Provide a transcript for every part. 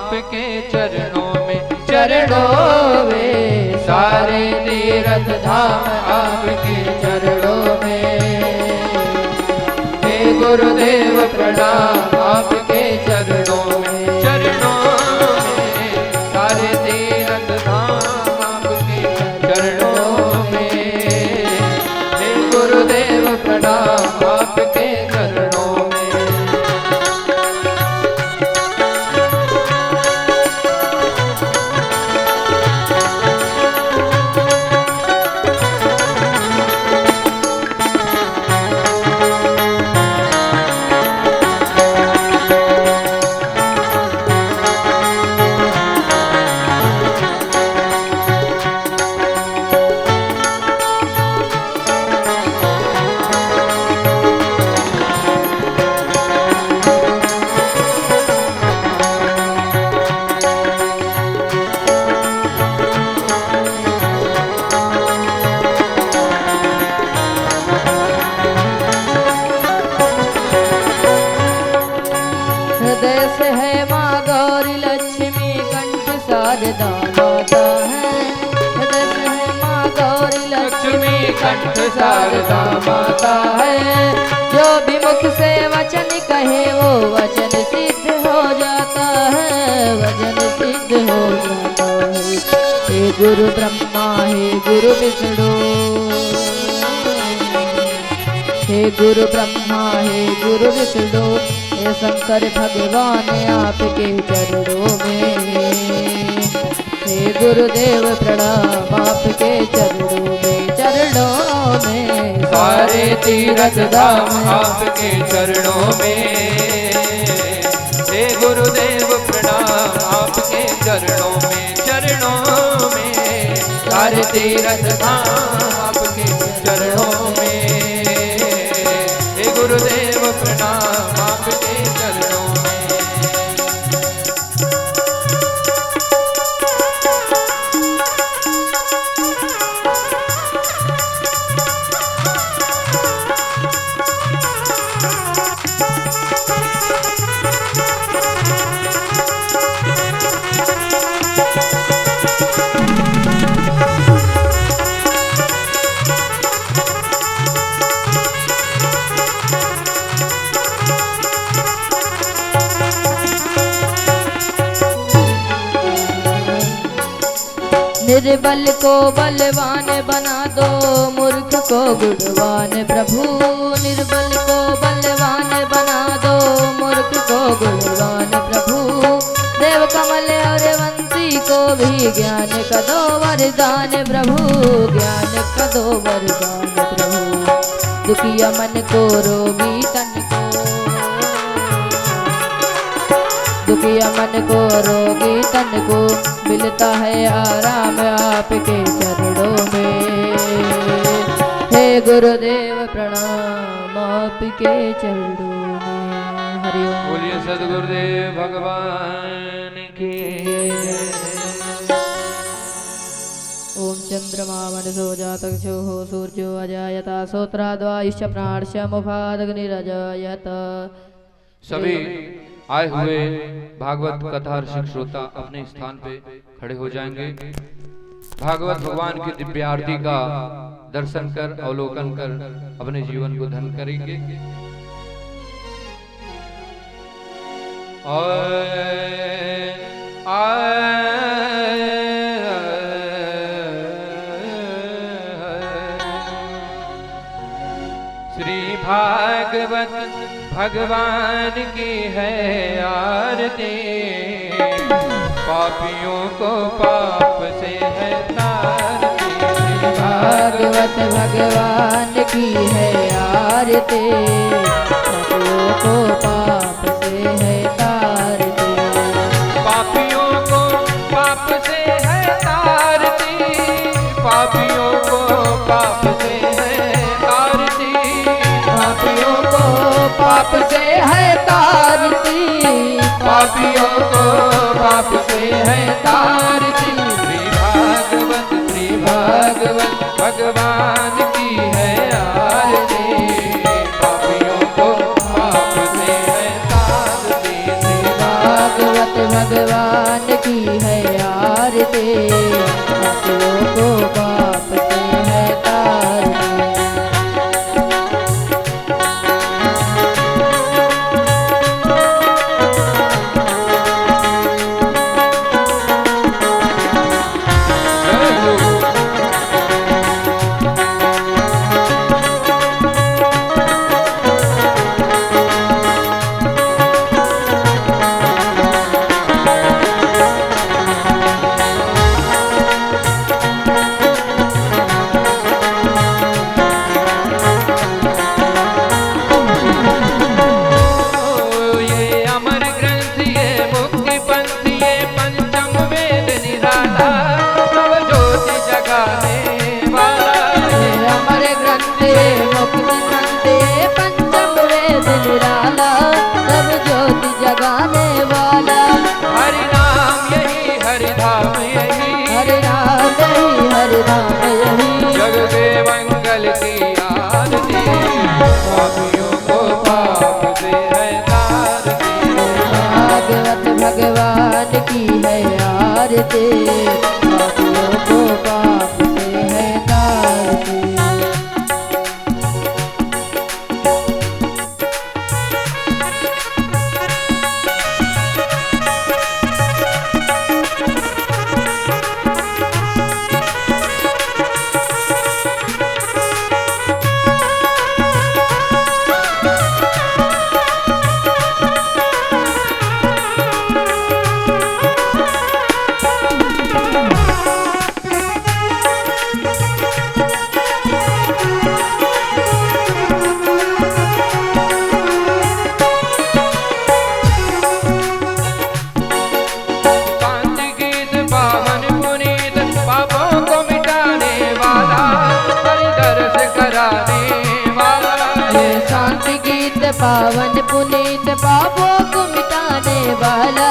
आपके चरणों में सारे तीर्थ धाम आपके चरणों में। हे गुरुदेव प्रणाम आपके चरणों में सारे तीर्थ धाम आपके चरणों में। हे गुरुदेव प्रणाम आपके चरणों में। कंठ शारदा माता है। जो भी मुख से वचन कहे वो वचन सिद्ध हो जाता है, वचन सिद्ध हो जाता है। हे गुरु ब्रह्मा हे गुरु विष्णु, हे गुरु ब्रह्मा हे गुरु विष्णु, हे शंकर भगवान आपके चरणों में। हे गुरुदेव प्रणाम आपके चरणों में सारे तीर्थ धाम आपके चरणों में। हे गुरुदेव प्रणाम आपके चरणों में सारे तीर्थ धाम आपके चरणों में। हे गुरुदेव प्रणाम आपके चरणों में। निर्बल को बलवान बना दो, मूर्ख को गुणवान प्रभु। निर्बल को बलवान बना दो, मूर्ख को गुणवान प्रभु। देव कमल और वंशी को भी ज्ञान का दो वरदान प्रभु, ज्ञान का दो वरदान प्रभु। दुखिया मन को रोगी तन को, दुखिया मन को रोगी तन को मिलता है आराम आपके चरणों में। हे गुरुदेव प्रणाम आपके चरणों में। हरि ओम। बोलिए सद्गुरुदेव भगवान की जय। ओम चंद्रमा मनसो जातक्षो सूर्यो अजायता श्रोत्राद्वायुश्च प्राणश्च मुखादग्निरजायत। सभी आए हुए भागवत कथा रसिक श्रोता अपने स्थान पे खड़े हो जाएंगे। भागवत भगवान की दिव्य आरती का दर्शन कर अवलोकन कर अपने जीवन को धन्य करेंगे। श्री भागवत भगवान की है आरती, पापियों को पाप से है तारती। भागवत भगवान की है आरती, पापियों को पाप से है तारती। पापियों को पाप से है तारती, पापियों को पाप से है तारती। पापियों को पाप से है तारती, पापियों को पाप से है तारती। श्री भागवत भगवान की है आरती, पापियों को पाप से है भगवान की है आरती, पापियों को पाप से है तारती। जग के मंगल की आरती, पापियों को पाप से है तारती। भागवत भगवान की है आरती, पापियों को पाप से है तारती। पावन पुनीत पापों को मिटाने वाला,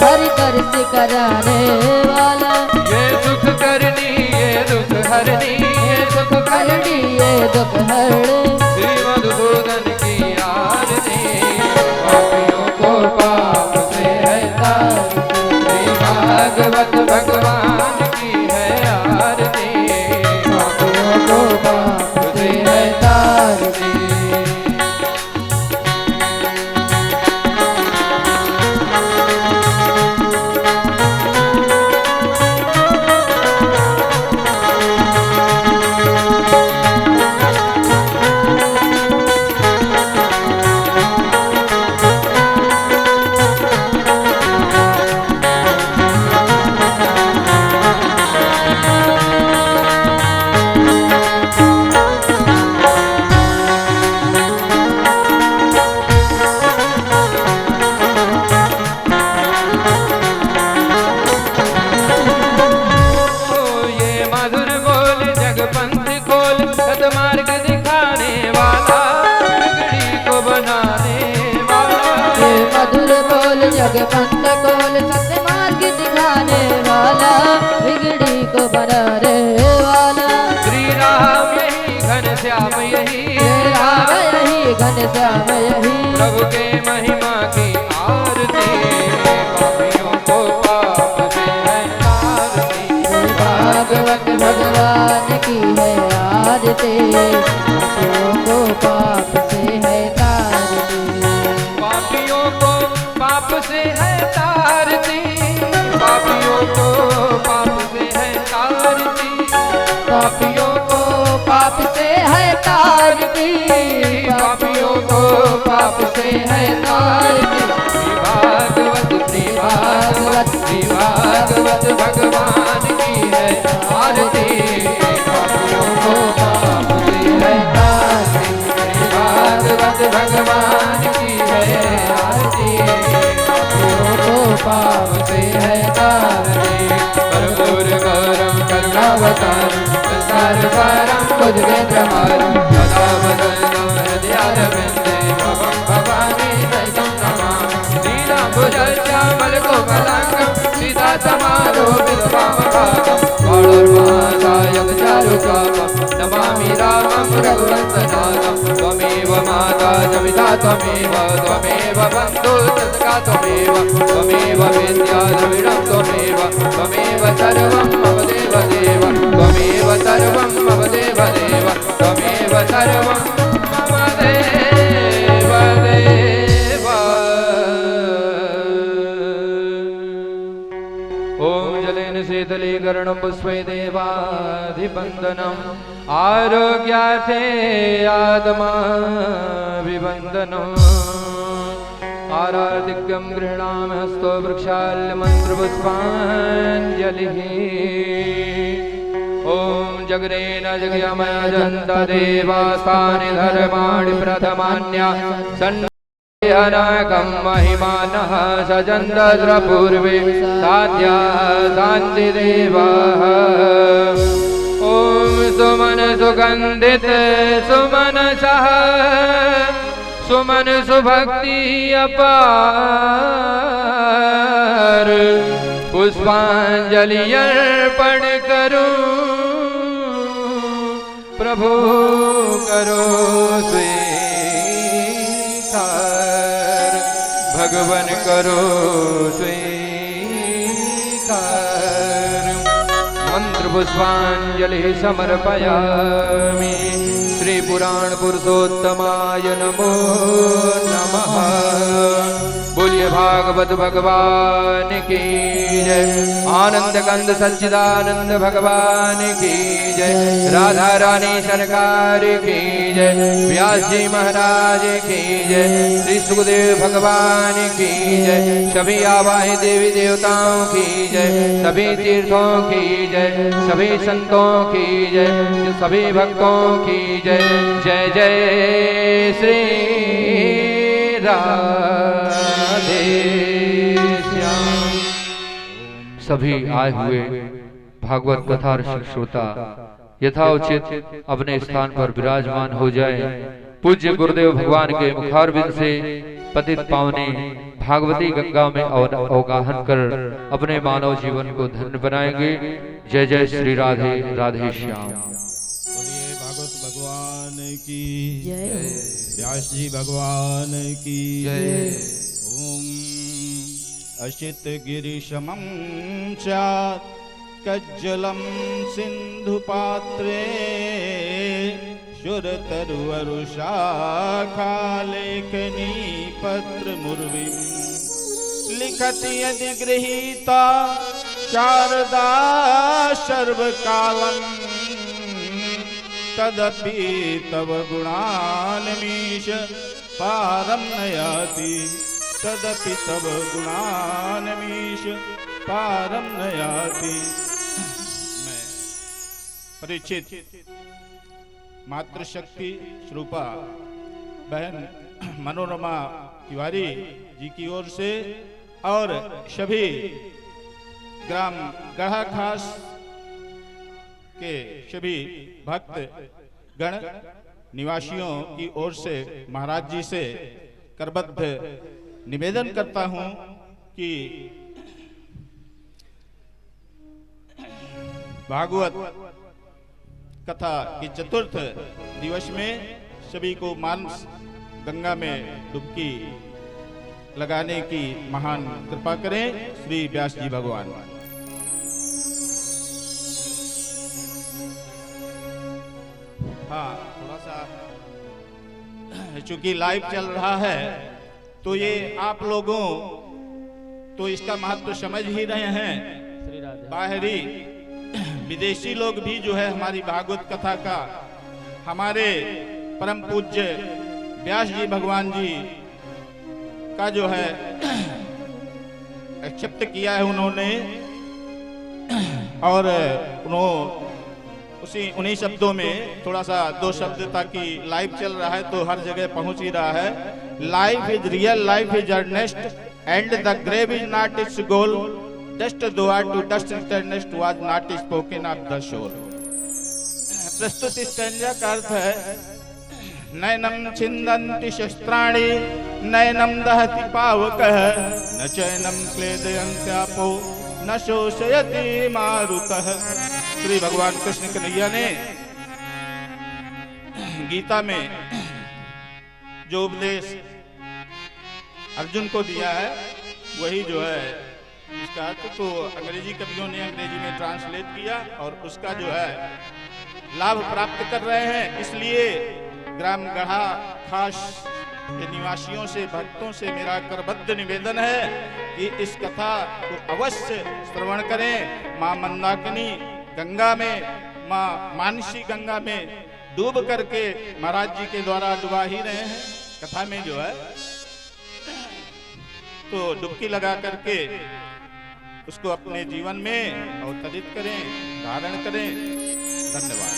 हरि दर्श कराने वाला। ये सुख करनी ये दुख हरनी, ये सुख करनी ये दुख हरनी। श्री मधुसूदन की आरती, पापियों को पाप से है तारती। भागवत भगवान की है आरती, पापियों को पाप से है तारती। जग पंथ कोल सत्य मार्ग दिखाने वाला, बिगड़ी को बनाने वाला। श्री राम यही घन श्याम यही, श्री राम यही घन श्याम यही। प्रभु के महिमा की आरती, पापियों को पाप से है तारती। भागवत भगवान की है आरती, पापियों को पाप से है तारती। पापियों को पाप से है तारती, पापियों को पाप से है तारती। पापियों को पाप से है तारती, पापियों को पाप से है तारती। भागवत श्री भागवत श्री भागवत भगवान की है आरती, पापियों को पाप से है तारती। भागवत भगवान की है आरती, पापियों को पाप से है तारती। कर्पूर गौरम करुणावतारम संसार सारम बुद्धेन्द्रहारम सदा वदनं हृदयारविन्दे भवं भवानी सहितं नमामि। लीलाम्बुजश्यामल कोमलाङ्गं सीतासमारोपितवामभागं गौरमासायक चारुचापं नमामि रामं रघुवंशनाथं। त्वमेव त्वमेव माता च पिता त्वमेव त्वमेव बन्धुस्तका त्वमेव त्वमेव विद्या द्रविणं त्वमेव त्वमेव सर्वं मम देव देव त्वमेव सर्वं मम देव देव त्वमेव सर्वं मम देव देव। ॐ जलेन शीतलीकरणं पुष्पै देवाधिवन्दनम् आरोग्यार्थे आत्माभिवन्दनम् आराधिक्यं गृह्णामि हस्तो वृक्षाल्यमन्त्रपुष्पाञ्जलिः। ॐ जगरेण जगयमय जन्त देवास्तानि धर्माणि प्रथमान्या अनाकं महिमानः सजन्तत्र पूर्वे साध्या शान्तिदेवाः। ॐ सुमन सुगन्धित सुमनसः सुमन सुभक्ति अपार पुष्पांजलि अर्पण करूं प्रभु करो स्वीकार भगवन करो स्वीकार। मंत्र पुष्पांजलि समर्पयामि श्री पुराण पुरुषोत्तमाय नमो नमः। बोलिए भागवत भगवान की जय। आनंद कंद सच्चिदानंद भगवान की जय। राधा रानी सरकार की जय। व्यास जी महाराज की जय। श्री सुखदेव भगवान की जय। सभी आवाहित देवी देवताओं की जय। सभी तीर्थों की जय। सभी संतों की जय। सभी भक्तों की जय। जय जय श्री राधे श्याम। सभी आए हुए भागवत कथा श्रोता यथाउचित अपने स्थान पर विराजमान हो जाए। पूज्य गुरुदेव भगवान के मुखारविंद से पतित पावनी भागवती गंगा में अवगाहन कर अपने मानव जीवन को धन्य बनाएंगे। जय जय श्री राधे राधे श्याम। भागवत भगवान की जय। व्यास जी भगवान की जय। ओम अशित गिरिशमं स्यात् कज्जलं सिंधु पात्रे शुरतरुवरुशाखा लेखनी पत्र मुर्विं लिखति यदि गृहीता शारदा सर्वकालम् तदपि तव गुणान्मीश पारं नयाति तदपि तव गुणान्मीश पारं नयाति। मैं परिचित मातृशक्ति स्वरूपा बहन मनोरमा तिवारी जी की ओर से और सभी ग्राम गढ़ा खास के सभी भक्त गण निवासियों की ओर से महाराज जी से करबद्ध निवेदन करता हूं कि भागवत कथा की चतुर्थ दिवस में सभी को मानस गंगा में डुबकी लगाने की महान कृपा करें श्री व्यास जी भगवान। हाँ, थोड़ा सा चूंकि लाइव चल रहा है तो ये आप लोगों तो इसका महत्व समझ ही रहे हैं। बाहरी विदेशी लोग भी जो है हमारी भागवत कथा का हमारे परम पूज्य व्यास जी भगवान जी का जो है एक्सेप्ट किया है उन्होंने और उन्हीं शब्दों में थोड़ा सा दो शब्द ताकि लाइव चल रहा है तो हर जगह पहुंच ही रहा है। Life is real, life is earnest and the grave is not its goal, dust thou to dust returnest was not spoken of the shore. प्रस्तुत स्टैंजा का अर्थ है नैनम छिन्दन्ति शस्त्राणि नैनम दहति पावकः न चैनम क्लेदयन्त्यापो न शोषयति मारुतः। श्री भगवान कृष्ण कन्हैया ने गीता में जो उपदेश अर्जुन को दिया है वही जो है इसका अर्थ तो अंग्रेजी कवियों ने अंग्रेजी में ट्रांसलेट किया और उसका जो है लाभ प्राप्त कर रहे हैं। इसलिए ग्राम गढ़ा खास के निवासियों से, भक्तों से मेरा करबद्ध निवेदन है कि इस कथा को अवश्य श्रवण करें। मां मंदाकिनी गंगा में, मां मानसी गंगा में डूब करके महाराज जी के द्वारा डुबा ही रहे हैं। कथा में जो है तो डुबकी लगा करके उसको अपने जीवन में अवतरित करें, धारण करें। धन्यवाद।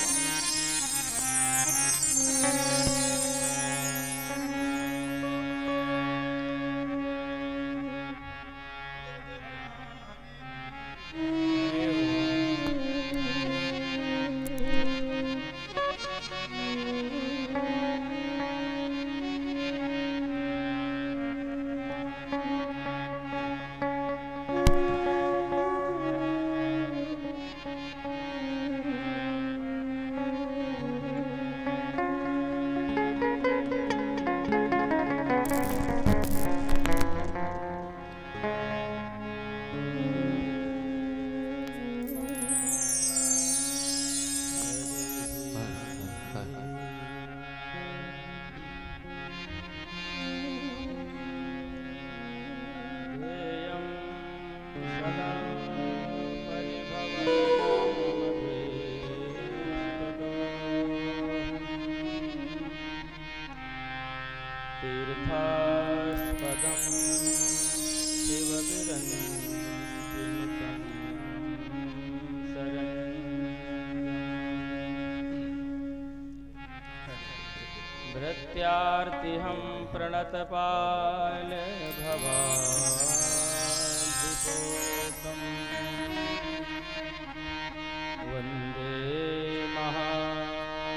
भृत्यार्तिहं प्रणतपाल भवाब्धिपोतं वन्दे महापुरुषते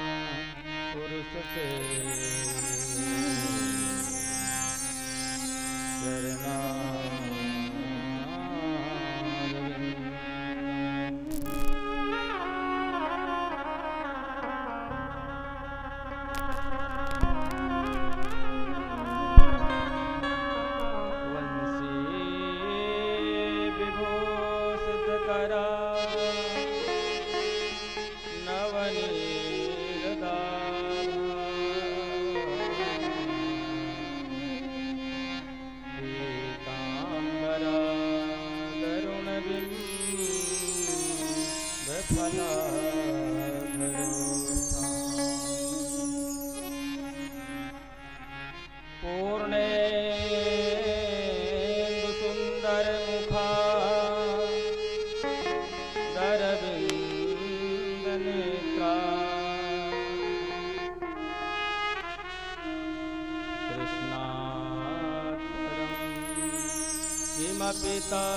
पिता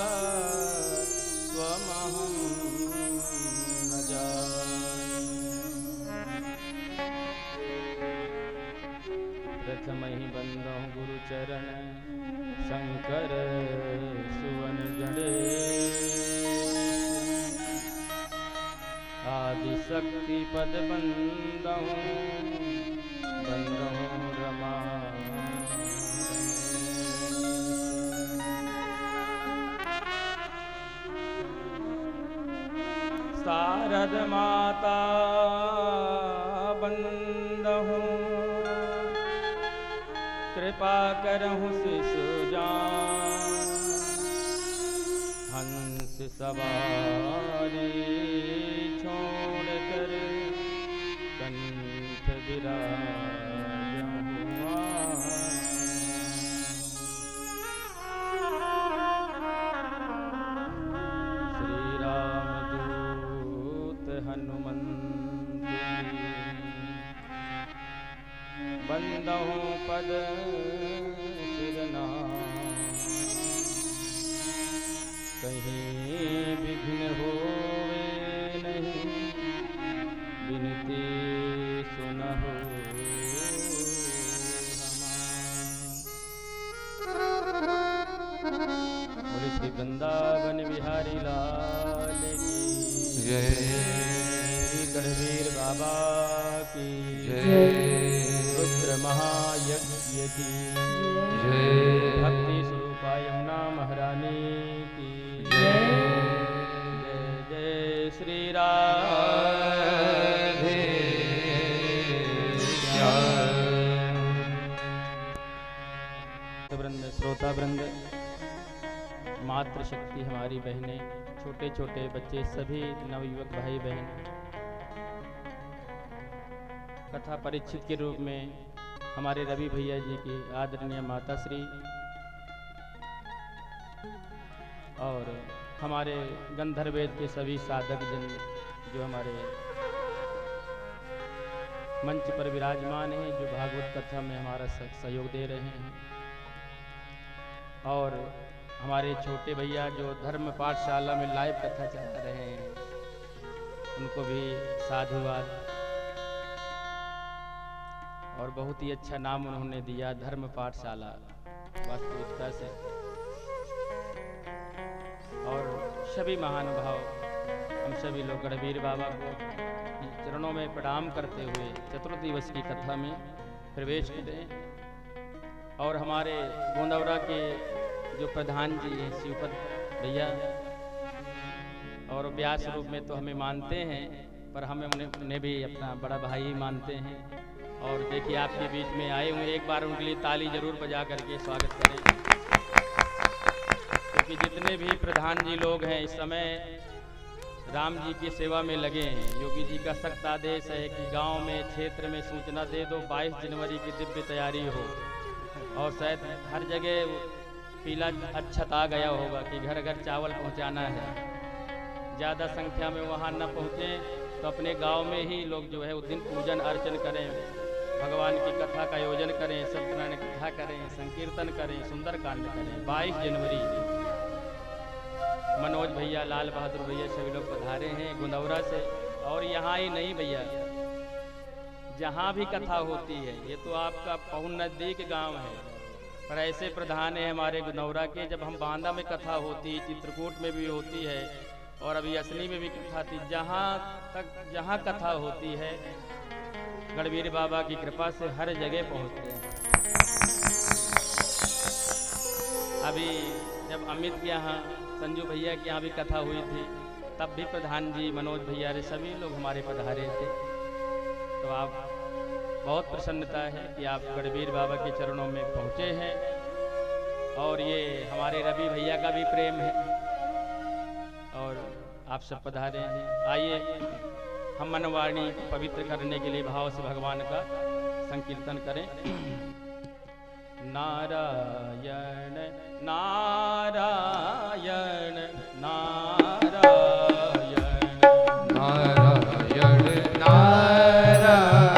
त्वमहं न जाने। प्रथमहि बंदौ गुरुचरण शंकर सुवन जड़े आदि शक्ति पद बंदौ रमा शारद माता बंदहु कृपा करहु शिशु जान हंस सवारी छोड़ कर कंठ विराजहुआ बंदहु पद सिरना कहीं विघ्न होवे नहीं विनती सुनहु बोले श्री वृंदावन बिहारी लाल की जय। गढ़वीर बाबा की रुद्र महायज्ञ की भक्ति स्वरूपा यमुना महारानी की जय जय श्री राधे वृंद, श्रोता वृंद, मातृशक्ति हमारी बहनें, छोटे छोटे बच्चे, सभी नवयुवक भाई बहन कथा परिचित के रूप में हमारे रवि भैया जी की आदरणीय माता श्री और हमारे गंधर्वेद के सभी साधक जन जो हमारे मंच पर विराजमान हैं, जो भागवत कथा में हमारा सहयोग दे रहे हैं, और हमारे छोटे भैया जो धर्म पाठशाला में लाइव कथा चला रहे हैं, उनको भी साधुवाद। और बहुत ही अच्छा नाम उन्होंने दिया, धर्म पाठशाला, वास्तविकता से। और सभी महानुभाव, हम सभी लोग गढ़वीर बाबा को चरणों में प्रणाम करते हुए चतुर्दिवस की कथा में प्रवेश करें। और हमारे गोंदौरा के जो प्रधान जी हैं शिवपत भैया, और व्यास रूप में तो हमें मानते हैं, पर हमें उन्हें भी अपना बड़ा भाई मानते हैं। और देखिए आपके बीच में आए हुए, एक बार उनके लिए ताली जरूर बजा करके स्वागत करें, क्योंकि जितने भी प्रधान जी लोग हैं इस समय राम जी की सेवा में लगे हैं। योगी जी का सख्त आदेश है कि गांव में, क्षेत्र में सूचना दे दो 22 जनवरी की दिव्य तैयारी हो, और शायद हर जगह पीला अक्षत आ गया होगा कि घर घर चावल पहुंचाना है। ज़्यादा संख्या में वहां न पहुंचे तो अपने गांव में ही लोग जो है उस दिन पूजन अर्चन करें, भगवान की कथा का आयोजन करें, सत्यनारायण कथा करें, संकीर्तन करें, सुंदरकांड करें। 22 जनवरी मनोज भैया, लाल बहादुर भैया सभी लोग पधारे हैं गोंदौरा से। और यहाँ ही नहीं भैया, जहाँ भी कथा होती है, ये तो आपका बहुत नज़दीक गांव है, पर ऐसे प्रधान है हमारे गोंदौरा के, जब हम बांदा में कथा होती, चित्रकूट में भी होती है, और अभी असली में भी कथा थी, जहाँ कथा होती है गढ़वीर बाबा की कृपा से हर जगह पहुँचते हैं। अभी जब अमित के यहाँ, संजू भैया के यहाँ भी कथा हुई थी, तब भी प्रधान जी, मनोज भैया, सभी लोग हमारे पधारे थे। तो आप बहुत प्रसन्नता है कि आप गढ़वीर बाबा के चरणों में पहुँचे हैं, और ये हमारे रवि भैया का भी प्रेम है, और आप सब पधारे हैं। आइए हम मनवाणी पवित्र करने के लिए भाव से भगवान का संकीर्तन करें। नारायण नारायण नारायण नारायण नारायण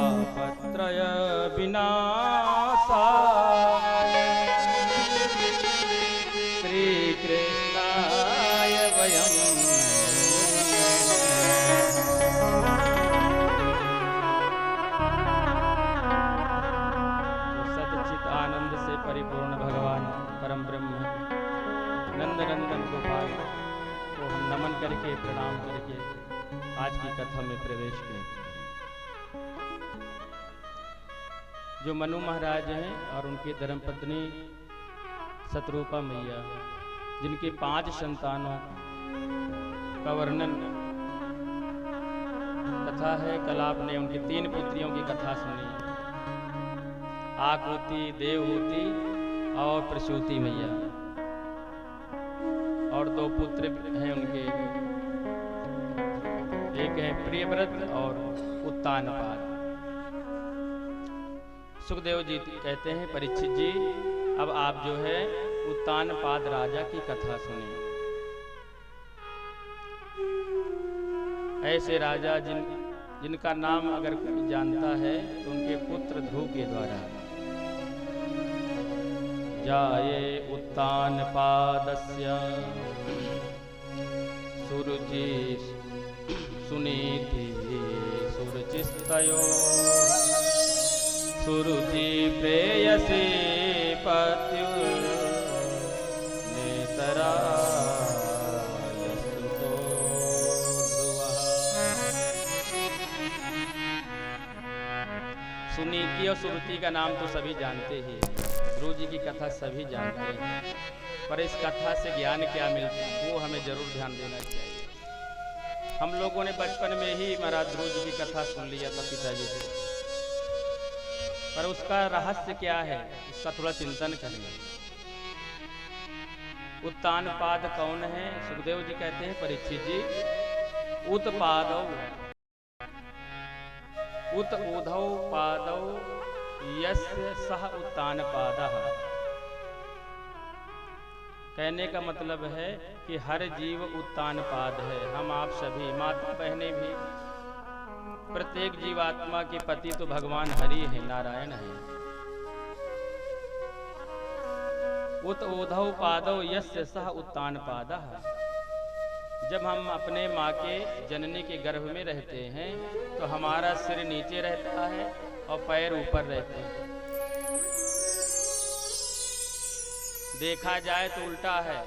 तापत्रय विनाशाय श्रीकृष्णाय वयं सच्चित आनंद से परिपूर्ण भगवान परम ब्रह्म नंदनंदन गोपाल को हम नमन करके प्रणाम करके आज की कथा में प्रवेश करें। जो मनु महाराज हैं और उनकी धर्मपत्नी शतरूपा मैया, जिनके 5 संतानों का वर्णन कथा है। कल आपने उनकी 3 पुत्रियों की कथा सुनी, आकृति, देवहूति और प्रसूति मैया, और 2 पुत्र हैं उनके, एक है प्रियव्रत और उत्तानपाद। सुखदेव जी कहते हैं, परीक्षित जी अब आप जो है उत्तानपाद राजा की कथा सुनिए। ऐसे राजा जिनका नाम अगर कोई जानता है तो उनके पुत्र ध्रुव के द्वारा। जाये उत्तानपादस्य सुरुचि सुनीति सुरुचिस्तयो सुरुचि प्रेयसी पत्यु नेतरायस्तुतो ध्रुवः। सुनीति और सुरुचि का नाम तो सभी जानते ही, ध्रुव जी की कथा सभी जानते हैं, पर इस कथा से ज्ञान क्या मिलता है वो हमें जरूर ध्यान देना चाहिए। हम लोगों ने बचपन में ही महाराज ध्रुव जी की कथा सुन लिया था पिताजी से, पर उसका रहस्य क्या है इसका थोड़ा चिंतन करें। उत्तानपाद कौन है? सुखदेव जी कहते हैं, परीक्षित जी उत्पादौ उत ऊधौ पादौ यस्य सह उत्तानपादः। कहने का मतलब है कि हर जीव उत्तानपाद है। हम आप सभी माता बहनें भी, प्रत्येक जीवात्मा के पति तो भगवान हरि है, नारायण है। उत ऊधौ पादौ यस्य सह उत्तानपादः। जब हम अपने माँ के जननी के गर्भ में रहते हैं तो हमारा सिर नीचे रहता है और पैर ऊपर रहते हैं। देखा जाए तो उल्टा है,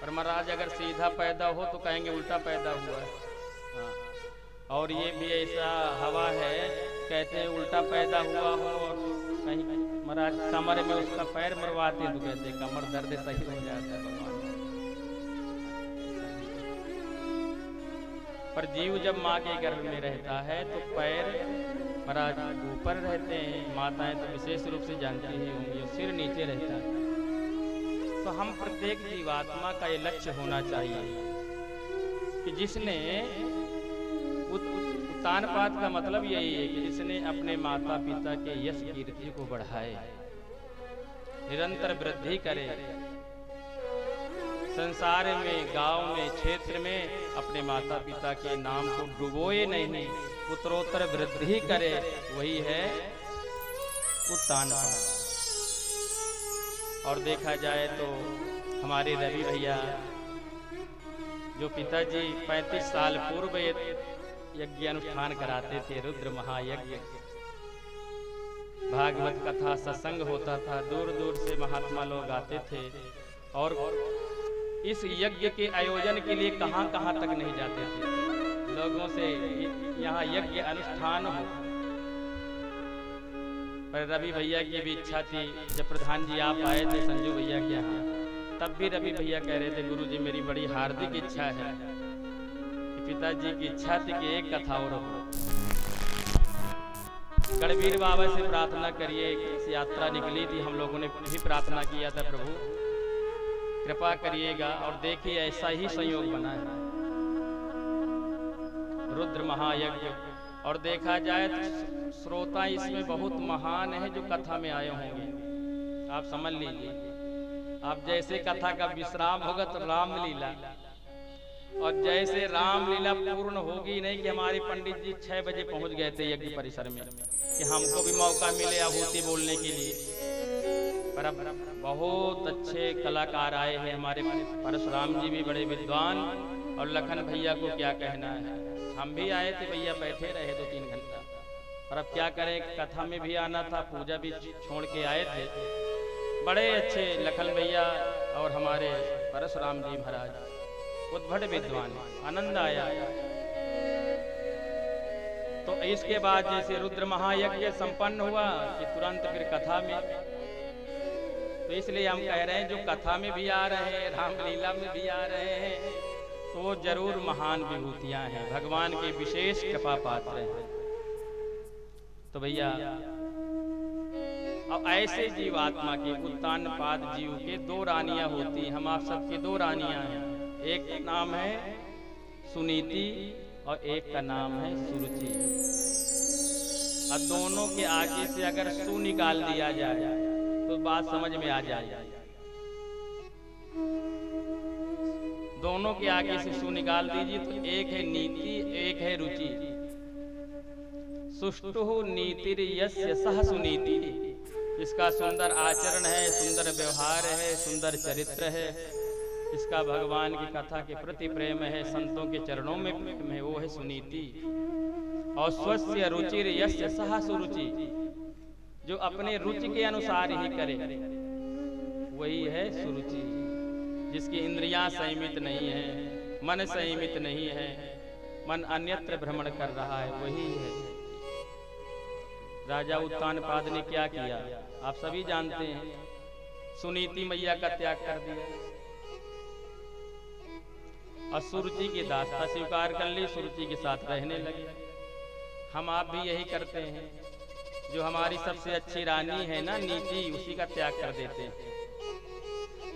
पर महाराज अगर सीधा पैदा हो तो कहेंगे उल्टा पैदा हुआ है। हाँ। और ये भी ऐसा हवा है, कहते हैं उल्टा पैदा हुआ हो और कहीं महाराज कमर में उसका पैर मरवाते तो कहते कमर दर्द सही हो जाता है भगवान। पर जीव जब माँ के गर्भ में रहता है तो पैर महाराज ऊपर रहते हैं। माताएं तो विशेष रूप से जानती ही होंगी, सिर नीचे रहता है। तो हम प्रत्येक जीवात्मा का ये लक्ष्य होना चाहिए कि जिसने उत्तानपाद का मतलब यही है कि जिसने अपने माता पिता के यश कीर्ति को बढ़ाए, निरंतर वृद्धि करे, संसार में, गांव में, क्षेत्र में अपने माता पिता के नाम को डुबोए नहीं, उत्तरोत्तर वृद्धि करे, वही है उत्तानपाद। और देखा जाए तो हमारे रवि भैया जो पिताजी 35 साल पूर्व यज्ञ अनुष्ठान कराते थे, रुद्र महायज्ञ, भागवत कथा सत्संग होता था, दूर दूर से महात्मा लोग आते थे और इस यज्ञ के आयोजन के लिए कहां कहां तक नहीं जाते थे लोगों से यहाँ यज्ञ अनुष्ठान हो। पर रवि भैया की भी इच्छा थी, जब प्रधान जी आप आए थे संजू भैया के यहाँ, तब भी रवि भैया कह रहे थे गुरु जी मेरी बड़ी हार्दिक इच्छा है कि पिताजी की इच्छा थी कि एक कथा और हो। गढ़वीर बाबा से प्रार्थना करिए, इस यात्रा निकली थी, हम लोगों ने भी प्रार्थना किया था प्रभु कृपा करिएगा, और देखिए ऐसा ही संयोग बना है, रुद्र महायज्ञ। और देखा जाए तो श्रोता इसमें बहुत महान है जो कथा में आए होंगे, आप समझ लीजिए। अब जैसे कथा का विश्राम होगा तो रामलीला, और जैसे रामलीला पूर्ण होगी नहीं कि हमारे पंडित जी 6 बजे पहुंच गए थे यज्ञ परिसर में कि हमको भी मौका मिले आहुति बोलने के लिए। पर अब बहुत अच्छे कलाकार आए हैं हमारे परशुराम जी भी बड़े विद्वान, और लखन भैया को क्या कहना है। हम भी आए थे भैया, बैठे रहे 2-3 घंटा, पर अब क्या करें, कथा में भी आना था, पूजा भी छोड़ के आए थे। बड़े अच्छे लखन भैया और हमारे परशुराम जी महाराज उद्भट विद्वान, आनंद आया। तो इसके बाद जैसे रुद्र महायज्ञ संपन्न हुआ कि तुरंत फिर कथा में, तो इसलिए हम कह रहे हैं जो कथा में भी आ रहे हैं, रामलीला में भी आ रहे हैं, तो वो जरूर महान विभूतियां हैं, भगवान के विशेष कृपा पात्र हैं। तो भैया अब ऐसे जीवात्मा के उत्तान पाद जीव के 2 रानियां होती हैं, हम आप सबकी 2 रानियां हैं। एक नाम है सुनीति और एक का नाम है सुरुचि। अब दोनों के आगे से अगर सु निकाल दिया जाए तो बात समझ में आ जाए। दोनों के आगे से सु निकाल दीजिए तो एक है नीति, एक है रुचि। सुष्टु नीतिर यस्य सह सुनीति, इसका सुंदर आचरण है, सुंदर व्यवहार है, सुंदर चरित्र है, इसका भगवान की कथा के प्रति प्रेम है, संतों के चरणों में प्रेम है, वो है सुनीति। और स्वस्य रुचिर यस्य सह सुरुचि, जो अपने रुचि के अनुसार ही करे वही है सुरुचि। जिसकी इंद्रियां संयमित नहीं है, मन संयमित नहीं है, मन अन्यत्र भ्रमण कर रहा है, वही है। राजा उत्तानपाद ने क्या किया आप सभी जानते हैं, सुनीति मैया का त्याग कर दिया और सुरुचि की दास्ता स्वीकार कर ली, सुरुचि के साथ रहने लगे। हम आप भी यही करते हैं, जो हमारी सबसे अच्छी रानी है ना नीति, उसी का त्याग कर देते हैं।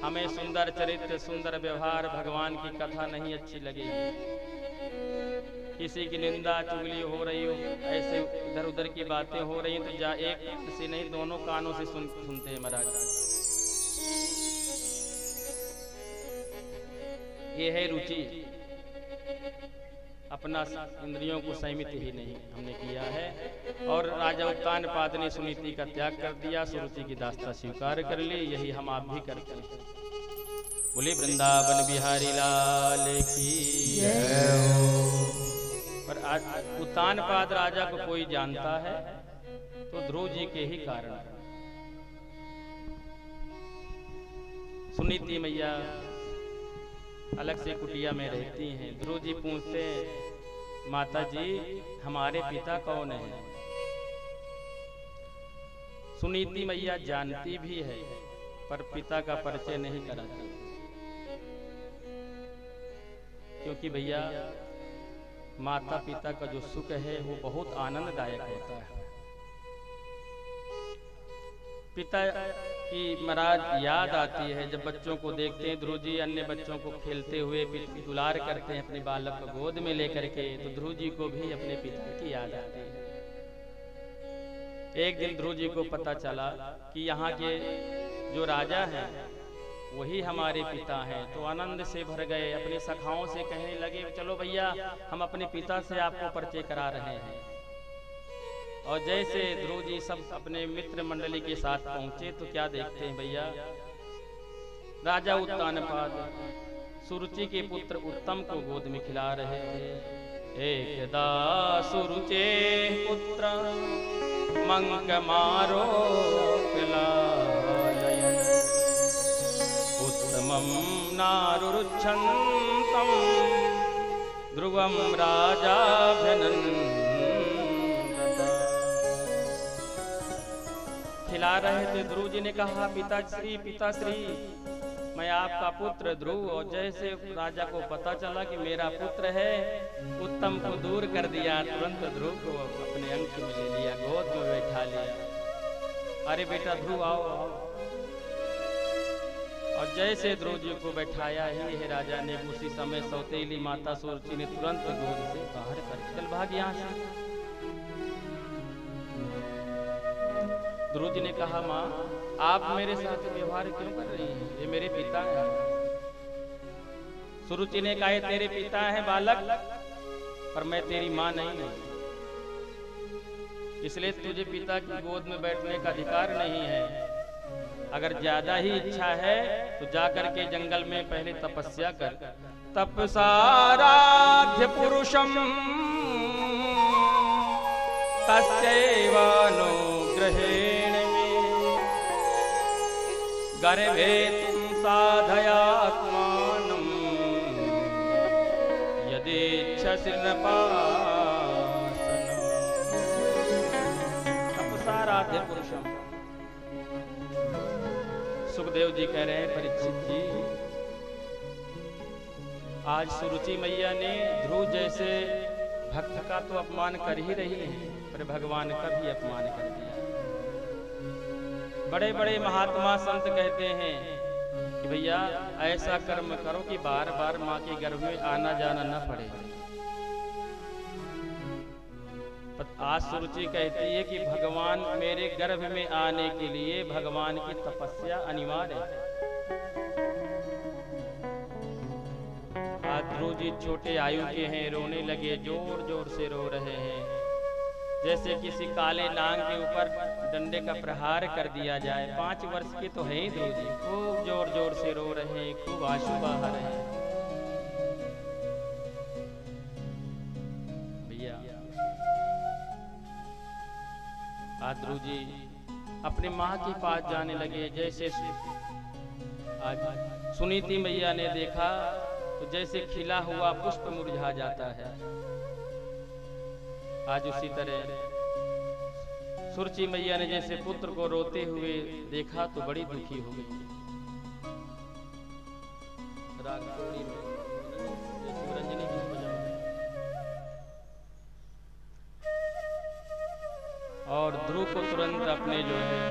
हमें सुंदर चरित्र, सुंदर व्यवहार, भगवान की कथा नहीं अच्छी लगेगी, किसी की निंदा चुगली हो रही हो, ऐसे इधर उधर की बातें हो रही तो जा एक से नहीं 2 कानों से सुनते हैं महाराज। ये है रुचि, अपना इंद्रियों को संयमित ही नहीं हमने किया है। और राजा उत्तानपाद ने सुनीति का त्याग कर दिया, सुरुचि की दास्ता स्वीकार कर ली, यही हम आप भी करते हैं। बोले वृंदावन बिहारी लाल की जय हो। पर आज उत्तानपाद राजा को कोई जानता है तो ध्रुव जी के ही कारण। सुनीति मैया अलग से कुटिया में रहती हैं। ध्रुव जी पूछते हैं, माता जी हमारे पिता कौन है? सुनीति मैया जानती भी है पर पिता का परिचय नहीं कराती, क्योंकि भैया माता पिता का जो सुख है वो बहुत आनंददायक होता है। पिता की महाराज याद आती है जब बच्चों को देखते हैं। ध्रुव जी अन्य बच्चों को खेलते हुए दुलार करते हैं अपने बालक को गोद में लेकर के, तो ध्रुव जी को भी अपने पिता की याद आती है। एक दिन ध्रुव जी को पता चला कि यहाँ के जो राजा हैं वही हमारे पिता हैं, तो आनंद से भर गए। अपने सखाओं से कहने लगे, चलो भैया हम अपने पिता से आपको परिचय करा रहे हैं। और जैसे ध्रुव जी सब अपने मित्र मंडली के साथ पहुंचे तो क्या देखते हैं भैया, राजा उत्तानपाद सुरुचि के पुत्र उत्तम को गोद में खिला रहे थे। एकदा सुरुचे पुत्र मंक मारो उत्तमं नारुरुच्छन्तं ध्रुवं राजाभ्यनन्दता। खिला रहे थे। ध्रुव जी ने कहा, पिताश्री मैं आपका पुत्र ध्रुव। और जैसे राजा को पता चला कि मेरा पुत्र है, उत्तम को दूर कर दिया, तुरंत ध्रुव को अपने अंक में ले लिया, गोद में बैठा लिया। अरे बेटा ध्रुव आओ आओ। और जैसे ध्रुव जी को बैठाया ही है राजा ने, उसी समय सौतेली माता सुरुचि ने तुरंत गोद से बाहर कर चल भाग यहाँ से। ध्रुव जी ने कहा, माँ आप मेरे साथ व्यवहार क्यों कर रही हैं? ये मेरे पिता हैं। सुरुचि ने कहा, ये तेरे पिता हैं बालक, पर मैं तेरी मां नहीं हूं, इसलिए तुझे पिता की गोद में बैठने का अधिकार नहीं है। अगर ज्यादा ही इच्छा है तो जाकर के जंगल में पहले तपस्या कर। तपसाराध्य पुरुषम तस्यैवानुग्रहेण मे गर्भे तुम साधयात्मानं यदेच्छसि नृपासनं। तपसाराध्य पुरुषम। सुखदेव जी कह रहे हैं, परीक्षित जी, आज सुरुचि मैया ने ध्रुव जैसे भक्त का तो अपमान कर ही रही है, पर भगवान का भी अपमान कर दिया। बड़े बड़े महात्मा संत कहते हैं कि भैया ऐसा कर्म करो कि बार बार माँ के गर्भ में आना जाना न पड़े। आज सुरुचि कहती है कि भगवान मेरे गर्भ में आने के लिए भगवान की तपस्या अनिवार्य है। आज ध्रुव जी छोटे आयु के हैं, रोने लगे, जोर जोर से रो रहे हैं, जैसे किसी काले नाग के ऊपर डंडे का प्रहार कर दिया जाए। 5 वर्ष के तो हैं ही ध्रुव जी, खूब जोर जोर से रो रहे हैं, खूब आंसू बहा रहे हैं। भैया आज ध्रुव जी अपने माँ के पास जाने लगे। जैसे आज सुनीति मैया ने देखा तो जैसे खिला हुआ पुष्प मुरझा जाता है, आज उसी तरह सुरुचि मैया ने जैसे पुत्र को रोते हुए देखा तो बड़ी दुखी हो गई। राग जोड़ी में रंजनी की बजाओ। और ध्रुव को तुरंत अपने जो है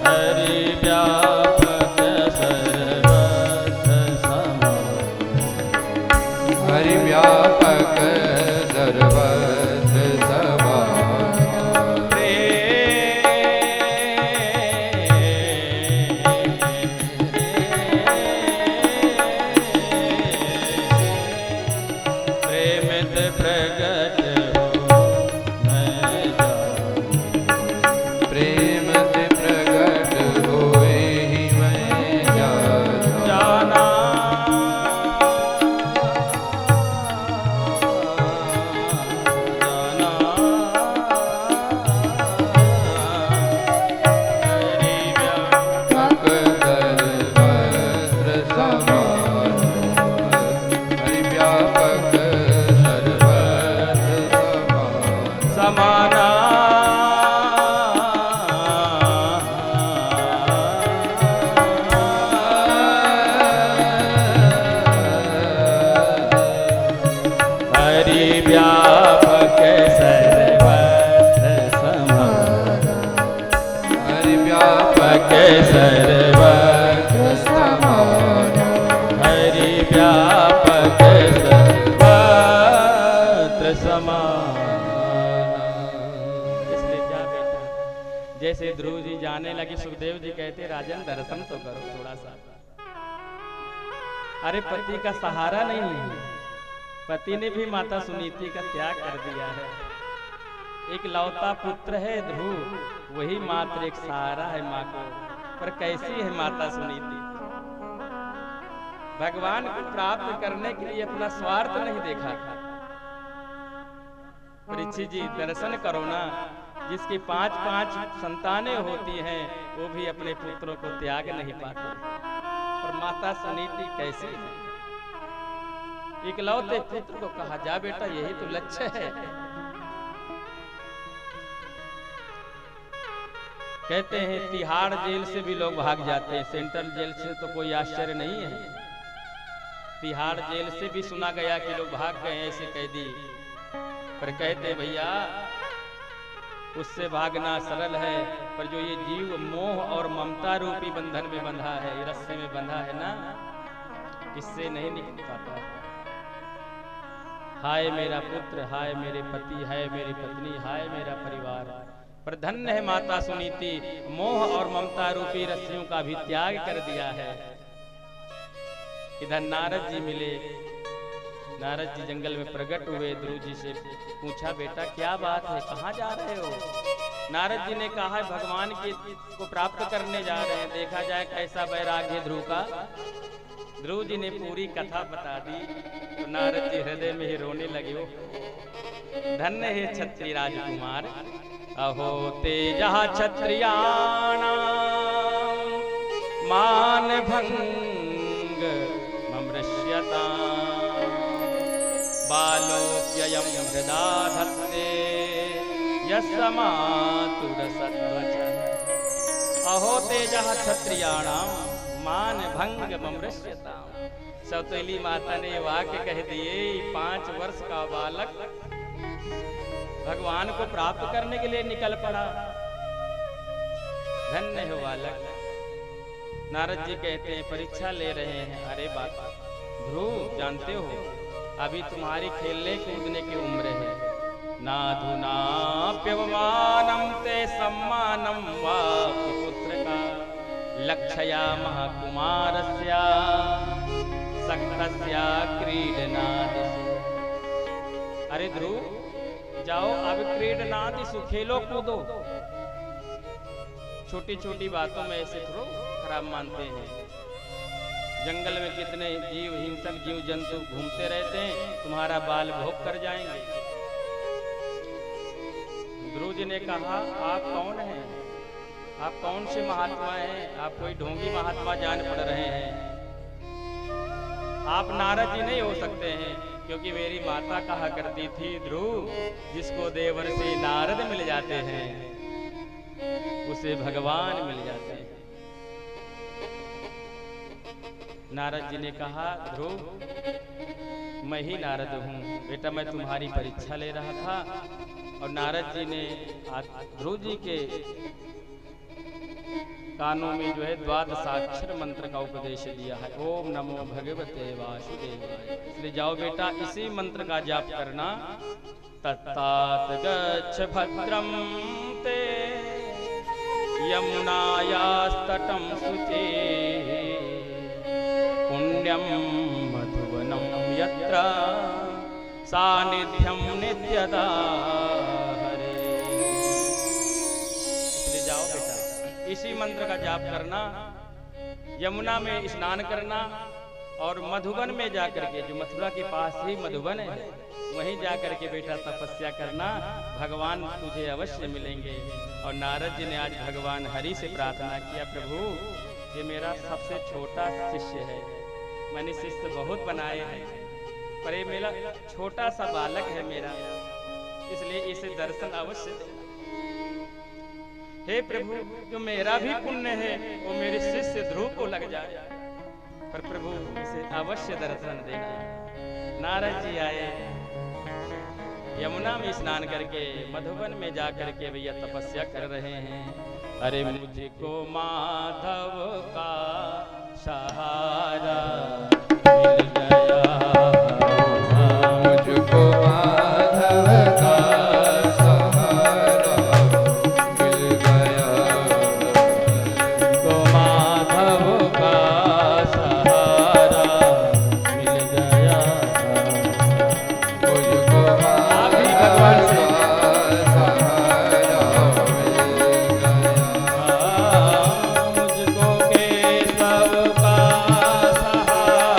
हरि व्यापक सर्वत्र समान, हरि व्यापक सर्वत्र समान, प्रेमित प्रगट हो मैं जाऊं, प्रेम से प्रगट होए ही मैं जाना, जाना व्यापक सर्वत्र समान, हरि व्यापक सर्वत्र समान, हरि व्यापक सर्वत्र समान। इसलिए क्या बेटा, जैसे ध्रुव जी जाने लगे, सुखदेव जी कहते राजन दर्शन तो करो थोड़ा सा। अरे पति का सहारा नहीं है, पति ने भी माता सुनीति का त्याग कर दिया है। एक लौता पुत्र है ध्रुव, वही मात्र एक सहारा है माँ को। पर कैसी है माता सुनीति, भगवान को प्राप्त करने के लिए अपना स्वार्थ नहीं देखा। परीक्षित जी दर्शन करो ना, जिसकी 5-5 संतानें होती हैं वो भी अपने पुत्रों को त्याग नहीं पाते। और माता सुनीति कैसी है, इकलौते पुत्र को कहा जा बेटा यही तो लक्ष्य है। कहते हैं तिहाड़ जेल से भी लोग भाग जाते हैं, सेंट्रल जेल से तो कोई आश्चर्य नहीं है। तिहाड़ जेल से भी सुना गया कि लोग भाग गए ऐसे कैदी। पर कहते भैया उससे भागना सरल है, पर जो ये जीव मोह और ममता रूपी बंधन में बंधा है, रस्से में बंधा है ना, इससे नहीं निकल पाता। हाय मेरा पुत्र, हाय मेरे पति, हाय मेरी पत्नी, हाय मेरा परिवार। पर धन्य है माता सुनीति, मोह और ममता रूपी रस्सियों का भी त्याग कर दिया है। इधर नारद जी मिले। नारद जी जंगल में प्रकट हुए। ध्रुव जी से पूछा, बेटा क्या बात है, कहाँ जा रहे हो? नारद जी ने कहा, भगवान को प्राप्त करने जा रहे हैं, देखा जाए कैसा वैराग्य ध्रुव का। ध्रुव जी ने पूरी कथा बता दी तो नारद जी हृदय में ही रोने लगे। हो धन्य है क्षत्रिय राजकुमार, अहो तेजः क्षत्रियाणां मान भंग ममृष्यतां बालोऽप्ययं हृदा धत्ते यस्य मातुरसद्वचः। अहो तेजः क्षत्रियाणां मान भंग ममृष्यतां। सौतेली माता ने वाक्य कह दिए। 5 वर्ष का बालक भगवान को प्राप्त करने के लिए निकल पड़ा। धन्य हो बालक। नारद जी कहते हैं, परीक्षा ले रहे हैं। अरे बात ध्रुव, जानते हो अभी तुम्हारी खेलने कूदने की उम्र है। नाधुनाप्यवमानं ते सम्मानं वा पुत्र का लक्षयामः कुमारस्य सक्तस्य क्रीडनादिषु। अरे ध्रुव, जाओ अब क्रीडनादिषु, खेलो कूदो। छोटी छोटी बातों में ऐसे थोड़ा खराब मानते हैं। जंगल में कितने जीव, हिंसक जीव जंतु घूमते रहते हैं, तुम्हारा बाल भोग कर जाएंगे। ध्रुव जी ने कहा, आप कौन हैं? आप कौन से महात्मा हैं? आप कोई ढोंगी महात्मा जान पड़ रहे हैं। आप नारद जी नहीं हो सकते हैं, क्योंकि मेरी माता कहा करती थी, ध्रुव जिसको देवर्षि नारद मिल जाते हैं उसे भगवान मिल जाते हैं। नारद जी ने कहा, ध्रुव मैं ही नारद हूँ बेटा, मैं तुम्हारी परीक्षा ले रहा था। और नारद जी ने ध्रुव जी के कानों में जो है 12 मंत्र का उपदेश दिया है। ओम नमो भगवते वासुदेवाय। इसलिए जाओ बेटा, इसी मंत्र का जाप करना। तत्तात गच्छ भद्रम ते यमुनायास्तटं शुचे पुण्यं मधुवनं यत्र सानिध्यं नित्यदा हरे। इसलिए जाओ बेटा, इसी मंत्र का जाप करना, यमुना में स्नान करना और मधुबन में जाकर के, जो मथुरा के पास ही मधुबन है, वहीं जाकर के बेटा तपस्या करना। भगवान तुझे अवश्य मिलेंगे। और नारद जी ने आज भगवान हरि से प्रार्थना किया, प्रभु ये मेरा सबसे छोटा शिष्य है, मैंने शिष्य बहुत बनाए हैं, पर ये मेरा छोटा सा बालक है मेरा, इसलिए इसे दर्शन अवश्य दे। हे प्रभु, जो मेरा भी पुण्य है वो मेरे शिष्य ध्रुव को लग जाए, पर प्रभु इसे अवश्य दर्शन देना। नारद जी आए, यमुना में स्नान करके मधुबन में जाकर के भैया तपस्या कर रहे हैं। अरे मुझको माधव का सहारा मिल गया, मुझको माधव का सहारा मिल गया, मुझको माधव का सहारा मिल गया। मुझको आप भी भगवान से सहारा मिल गया। मुझको केशव का सहारा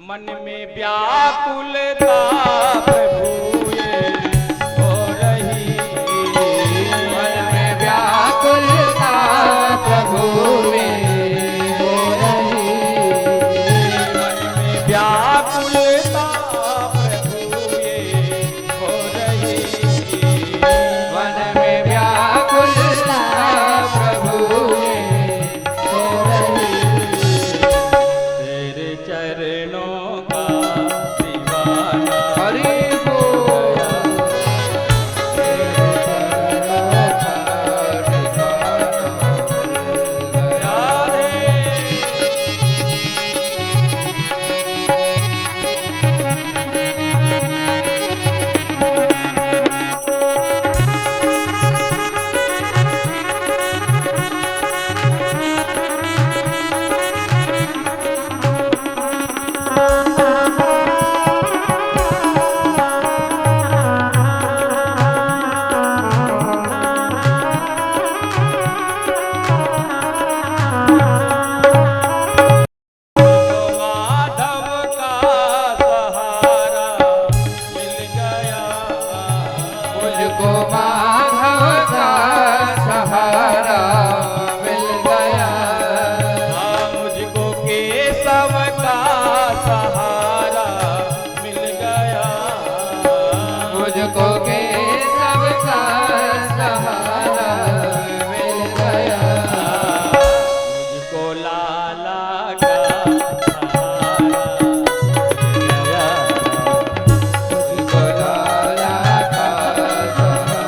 मन में व्याकुलता प्रभु ये हो रही, मन में व्याकुलता प्रभु में हो रही, मन में व्याकुलता प्रभु ये हो रही, मन में व्याकुलता प्रभु में हो रही। तेरे चरणों का दीवाना हरि बोल, तेरे चरणों का ठिकाना मिल गया। माधव का सहारा मिल गया, मुझको माधव का सहारा मिल गया, मुझको केशव का सहारा मिल गया, मुझको केशव का सहारा मिल गया, मुझको लाला का सहारा मिल गया, मुझको लाला का सहारा।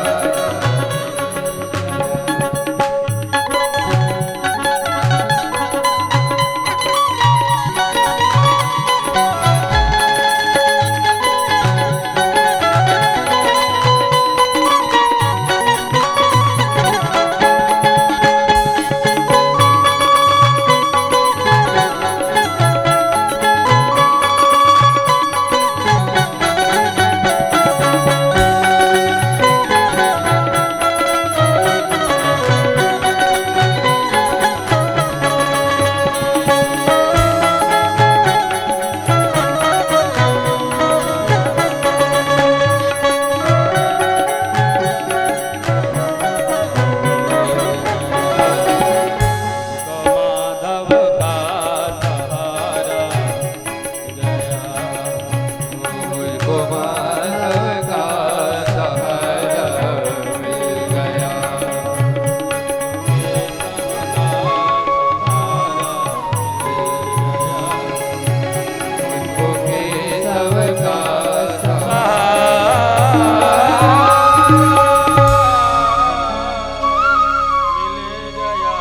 माधव का सहारा मिल गया, मुझको माधव का सहारा मिल गया, मुझको केशव का सहारा मिल गया।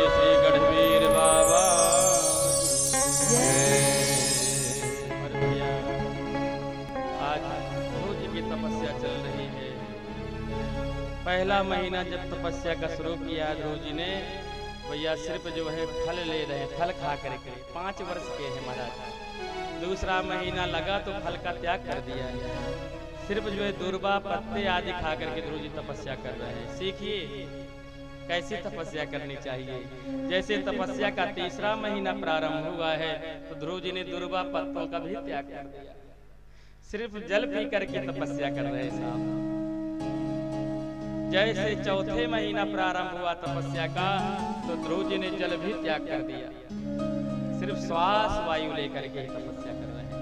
श्री गढ़वीर बाबा और भैया, आज रोज की तपस्या चल रही है। पहला महीना जब तपस्या का शुरू किया ध्रुव जी ने, भैया सिर्फ जो है फल ले रहे हैं, फल खा करके 5 वर्ष के हैं महाराज। दूसरा महीना लगा तो फल का त्याग कर दिया है, सिर्फ जो है दुर्बा पत्ते आदि खा करके ध्रुव जी तपस्या कर रहे हैं। सीखिए कैसी तपस्या करनी चाहिए। जैसे तपस्या का तीसरा महीना प्रारंभ हुआ है तो ध्रुव जी ने दुर्बा पत्तों का भी त्याग कर दिया, सिर्फ जल पी करके तपस्या कर रहे हैं साहब। जैसे चौथे महीना प्रारंभ हुआ तपस्या का तो ध्रुव जी ने जल भी त्याग कर दिया, सिर्फ श्वास वायु लेकर के ही तपस्या कर रहे हैं।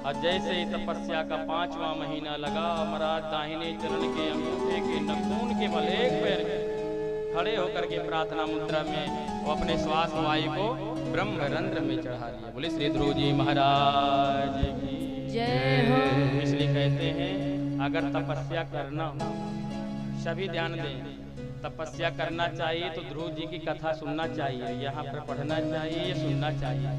और जैसे ही तपस्या का 5वां महीना लगा, महाराज दाहिने चरण के अंगूठे के नखून के बल एक पैर खड़े होकर के प्रार्थना मुद्रा में वो अपने श्वास वायु को ब्रह्म रंध्र में चढ़ा दिया। बोले श्री ध्रुव जी महाराज की जय हो। इसलिए कहते हैं अगर तपस्या करना हो, सभी ध्यान दें, तपस्या करना चाहिए तो ध्रुव जी की कथा सुनना चाहिए, यहाँ पर पढ़ना चाहिए, ये सुनना चाहिए।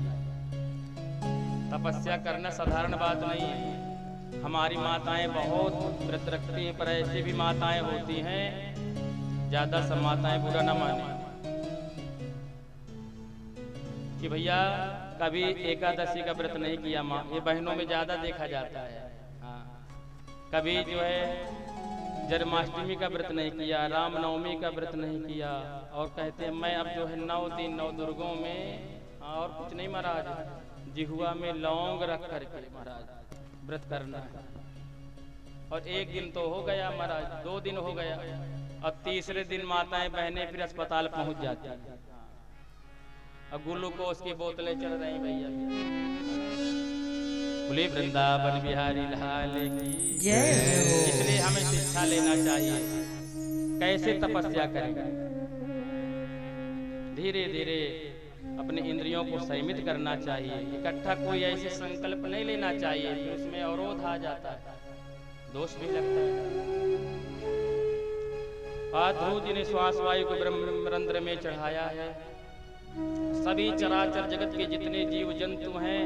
तपस्या करना साधारण बात नहीं है। हमारी माताएं बहुत व्रत रखती हैं, पर ऐसी भी माताएं होती हैं, ज्यादा सब माताएं बुरा न माने, कि भैया कभी एकादशी का व्रत नहीं किया माँ, ये बहनों में ज्यादा देखा जाता है। हाँ, कभी जो है जन्माष्टमी का व्रत नहीं किया, रामनवमी का व्रत नहीं किया, और कहते हैं मैं अब जो है 9 दिन 9 दुर्गों में और कुछ नहीं महाराज, जिहुआ में लौंग रख करके महाराज व्रत करना है। और 1 दिन तो हो गया महाराज, 2 दिन हो गया, अब तीसरे दिन माताएं बहनें फिर अस्पताल पहुंच जाती हैं। अब ग्लूकोज की बोतलें चल रही भैया। बोले वृंदावन बिहारी लाल की जय हो। इसलिए हमें शिक्षा लेना चाहिए, कैसे तपस्या करें। धीरे धीरे अपने इंद्रियों को संयमित करना चाहिए। इकट्ठा कोई ऐसे संकल्प नहीं लेना चाहिए, फिर उसमें अवरोध आ जाता है, दोष भी लगता है। आज ध्रुव जी ने श्वास वायु को ब्रह्मरंध्र में चढ़ाया है। सभी चराचर जगत के जितने जीव जंतु हैं,